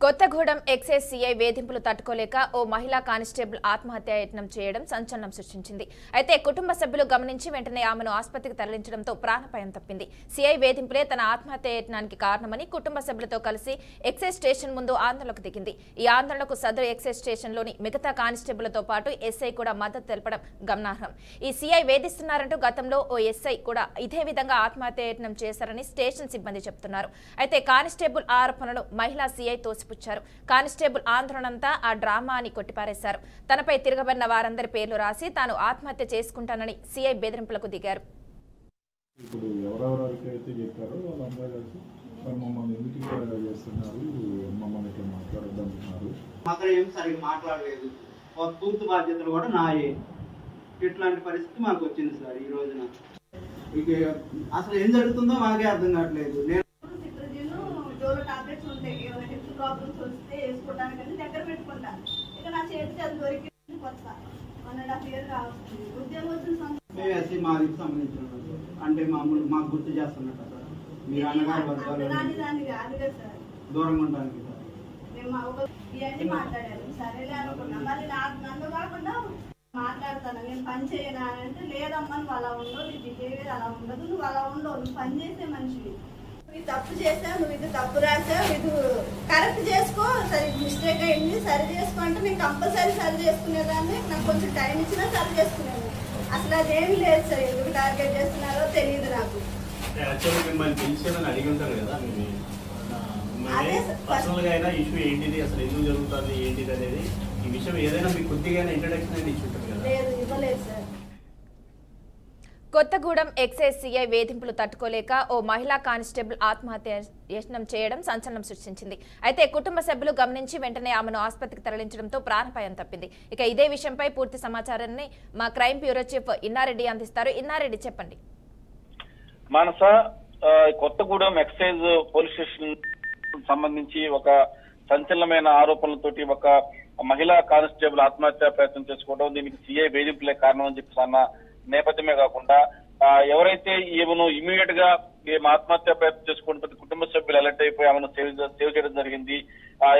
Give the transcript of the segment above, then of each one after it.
Kothagudem excise CI వేధింపులు తట్టుకోలేక ఓ మహిళా కానిస్టేబుల్ ఆత్మహత్యాయత్నం చేయడం సంచలనం సృష్టించింది. అయితే కుటుంబ సభ్యులు గమనించి వెంటనే ఆమెను ఆసుపత్రికి తరలించడంతో ప్రాణాపాయం తప్పింది. సీఐ వేధింపులే తన ఆత్మహత్యాయత్నానికి కారణమని కుటుంబ సభ్యులతో కలిసి ఎక్సైజ్ స్టేషన్ ముందు ఆందోళనకు దిగింది. ఈ ఆందోళనకు సదరు ఎక్సైజ్ స్టేషన్లోని మిగతా కానిస్టేబుళ్లతో పాటు ఎస్ఐ కూడా మద్దతు తెలపడం గమనార్హం. ఈ సీఐ వేధిస్తున్నారంటూ గతంలో ఓ ఎస్ఐ కూడా ఇదే విధంగా ఆత్మహత్యాయత్నం చేశారని స్టేషన్ సిబ్బంది చెబుతున్నారు. అయితే కానిస్టేబుల్ ఆరోపణలు మహిళా సీఐ తోసిపుచ్చారు. కానిస్టేబుల్ ఆందోళనంతా ఆ డ్రామా అని కొట్టిపారేశారు. తనపై తిరగబడిన వారందరి పేర్లు రాసి తాను ఆత్మహత్య చేసుకుంటానని సీఐ బెదిరింపులకు దిగారు. పూర్తి బాధ్యతలు కూడా నాయే. ఇట్లాంటి పరిస్థితి మాకు వచ్చింది సార్ ఈ రోజున. ఇక అసలు ఏం జరుగుతుందో మాకే అర్థం కావట్లేదు. టాబ్లెట్స్ ఉంటాయి, ఏమైనా హెల్త్ ప్రాబ్లమ్స్ వస్తే వేసుకోవడానికి దగ్గర పెట్టుకుంటాను. ఇక నా చేతికి అది దొరికింది కొత్త 1.5 years రావస్తుంది. ఉద్యోగం వచ్చిన మాదికి సంబంధించిన అంటే మాకు గుర్తు చేస్తున్నట్టు సార్ మీరు అన్నగారు దాన్ని కాదు కదా సార్, దూరంగా ఉండడానికి సార్ మేము ఇవన్నీ మాట్లాడారు. సరేలే అనుకున్నా. మళ్ళీ నన్ను కాకుండా మాట్లాడతాను, నేను పని చేయనా అంటే లేదమ్మా నువ్వు అలా ఉండవు, నీ బిహేవియర్ అలా ఉండదు, నువ్వు అలా ఉండవు, నువ్వు పని చేసే మనిషివి, నువ్వు తప్పు చేసావు, నువ్వు ఇది తప్పు రాసావు, ఇది కరెక్ట్ చేసుకో, సరే మిస్టేక్ అయింది సరి చేసుకో అంటే నేను కంపల్సరీ సరి చేసుకునేదాన్ని. నాకు కొంచెం టైం ఇచ్చినా సరి చేసుకునేది. అసలు అదేమి లేదు సార్, ఎందుకు టార్గెట్ చేస్తున్నారో తెలియదు నాకు. లేదు, ఇవ్వలేదు సార్. కొత్తగూడెం ఎక్సైజ్ సీఐ వేధింపులు తట్టుకోలేక ఓ మహిళా కానిస్టేబుల్ ఆత్మహత్య యత్నం చేయడం సంచలనం సృష్టించింది. అయితే కుటుంబ సభ్యులు గమనించి వెంటనే ఆమెను ఆసుపత్రికి తరలించడంతో ప్రాణాపాయం తప్పింది. ఇక ఇదే విషయంపై పూర్తి సమాచారాన్ని మా క్రైమ్ బ్యూరో చీఫ్ ఇన్నారెడ్డి అందిస్తారు. ఇన్నారెడ్డి చెప్పండి. మానస, కొత్తగూడెం ఎక్సైజ్ పోలీస్ స్టేషన్ సంబంధించి ఒక సంచలనమైన ఆరోపణలతోటి ఒక మహిళా కానిస్టేబుల్ ఆత్మహత్య ప్రయత్నం చేసుకోవడం, దీనికి సీఐ వేధింపులే కారణం అని చెప్పి అన్న నేపథ్యమే కాకుండా ఎవరైతే ఈమెను ఇమీడియట్ గా ఆత్మహత్య ప్రయత్నం చేసుకుంటుంది కుటుంబ సభ్యులు అలర్ట్ అయిపోయి ఆమెను సేవ్ చేయడం జరిగింది.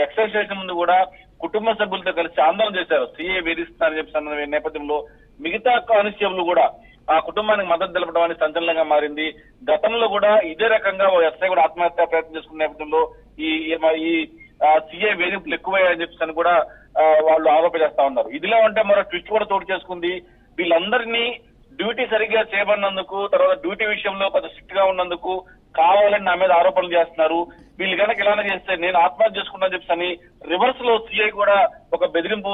ఎక్సైజ్ స్టేషన్ ముందు కూడా కుటుంబ సభ్యులతో కలిసి ఆందోళన చేశారు. సీఐ వేధిస్తున్నారని చెప్పి అన్న నేపథ్యంలో మిగతా కానిస్టేబుల్ కూడా ఆ కుటుంబానికి మద్దతు తెలపడం అనేది సంచలనంగా మారింది. గతంలో కూడా ఇదే రకంగా ఓ ఎస్ఐ కూడా ఆత్మహత్య ప్రయత్నం చేసుకున్న నేపథ్యంలో ఈ సీఐ వేధింపులు ఎక్కువయ్యాయని చెప్పి కూడా వాళ్ళు ఆరోపణ చేస్తా ఉన్నారు. ఇదిలో అంటే మరో ట్విస్ట్ కూడా చోటు చేసుకుంది. వీళ్ళందరినీ డ్యూటీ సరిగ్గా చేయబడినందుకు, తర్వాత డ్యూటీ విషయంలో కొంత స్ట్రిక్ట్ గా ఉన్నందుకు కావాలని నా మీద ఆరోపణలు చేస్తున్నారు. వీళ్ళు కనుక ఇలానే చేస్తే నేను ఆత్మహత్య చేసుకున్నా చెప్పని రివర్స్ లో సీఐ కూడా ఒక బెదిరింపు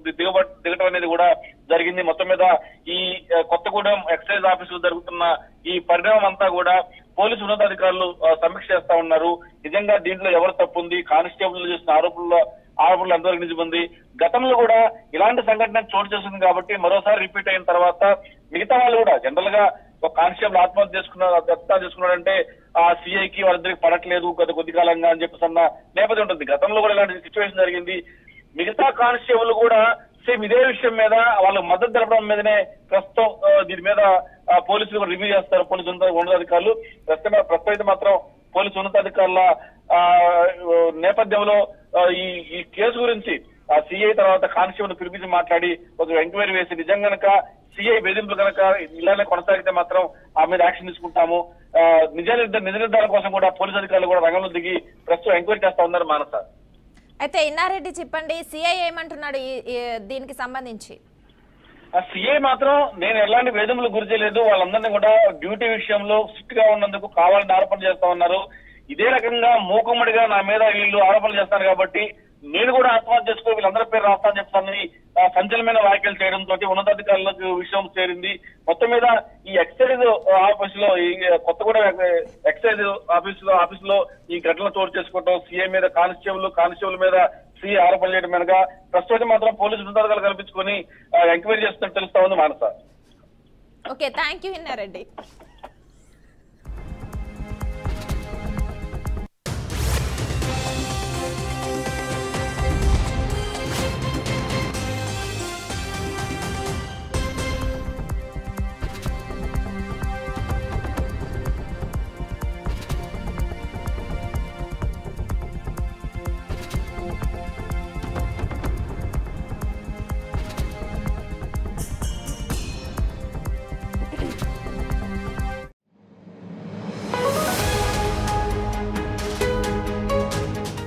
దిగటం అనేది కూడా జరిగింది. మొత్తం మీద ఈ కొత్తగూడెం ఎక్సైజ్ ఆఫీసులో జరుగుతున్న ఈ పరిణామం అంతా కూడా పోలీసు ఉన్నతాధికారులు సమీక్ష చేస్తా ఉన్నారు. నిజంగా దీంట్లో ఎవరు తప్పు ఉంది, కానిస్టేబుల్ చేసిన ఆరోపణలు ఎంతవరకు నిజమంది, గతంలో కూడా ఇలాంటి సంఘటన చోటు చేస్తుంది కాబట్టి మరోసారి రిపీట్ అయిన తర్వాత మిగతా వాళ్ళు కూడా జనరల్ గా ఒక కానిస్టేబుల్ ఆత్మహత్య చేసుకున్నాడంటే ఆ సీఐకి వాళ్ళిద్దరికి పడట్లేదు గత కొద్ది కాలంగా అని చెప్పేసి అన్న నేపథ్యం ఉంటుంది. గతంలో కూడా ఇలాంటి సిచ్యువేషన్ జరిగింది. మిగతా కానిస్టేబుల్ కూడా సేమ్ ఇదే విషయం మీద వాళ్ళ మద్దతు తెలపడం మీదనే ప్రస్తుతం దీని మీద పోలీసులు కూడా రివ్యూ చేస్తారు. పోలీసు ఉన్నతాధికారులు ప్రస్తుతం అయితే మాత్రం పోలీసు ఉన్నతాధికారుల నేపథ్యంలో ఈ కేసు గురించి సీఐ తర్వాత కానిస్టేబుల్ పిలిపించి మాట్లాడి ఒక ఎంక్వైరీ వేసి నిజం గనక సీఐ వేధింపులు కనుక ఇలానే కొనసాగితే మాత్రం ఆ మీద యాక్షన్ తీసుకుంటాము, నిజ నిర్ధారణ కోసం కూడా పోలీసు అధికారులు కూడా రంగంలో దిగి ప్రస్తుతం ఎంక్వైరీ చేస్తా ఉన్నారు. మానస, అయితే ఇన్నారెడ్డి చెప్పండి, సీఐ ఏమంటున్నాడు దీనికి సంబంధించి? సీఐ మాత్రం నేను ఎలాంటి వేధింపులకు గురి చేయలేదు, వాళ్ళందరినీ కూడా డ్యూటీ విషయంలో స్ట్రిక్ట్ గా ఉన్నందుకు కావాలని ఆరోపణ చేస్తా ఉన్నారు. ఇదే రకంగా మూకుమ్మడిగా నా మీద వీళ్ళు ఆరోపణలు చేస్తారు కాబట్టి నేను కూడా ఆత్మహత్య చేసుకుని వీళ్ళందరి పేరు రాస్తానని చెప్తానని సంచలనమైన వ్యాఖ్యలు చేయడంతో ఉన్నతాధికారులకు విషయం చేరింది. మొత్తం మీద ఈ ఎక్సైజ్ ఆఫీస్ లో ఈ కొత్తగూడెం ఎక్సైజ్ ఆఫీసులో ఈ ఘటన చోటు చేసుకోవడం, సీఐ మీద కానిస్టేబుల్ మీద సీఐ ఆరోపణలు చేయడం వెనక ప్రస్తుతం మాత్రం పోలీసు ఉన్నతాధికారులు కల్పించుకొని ఎంక్వైరీ చేస్తున్నట్టు తెలుస్తా ఉంది. మానస, ఓకే, థ్యాంక్ యూ ఇన్నారెడ్డి.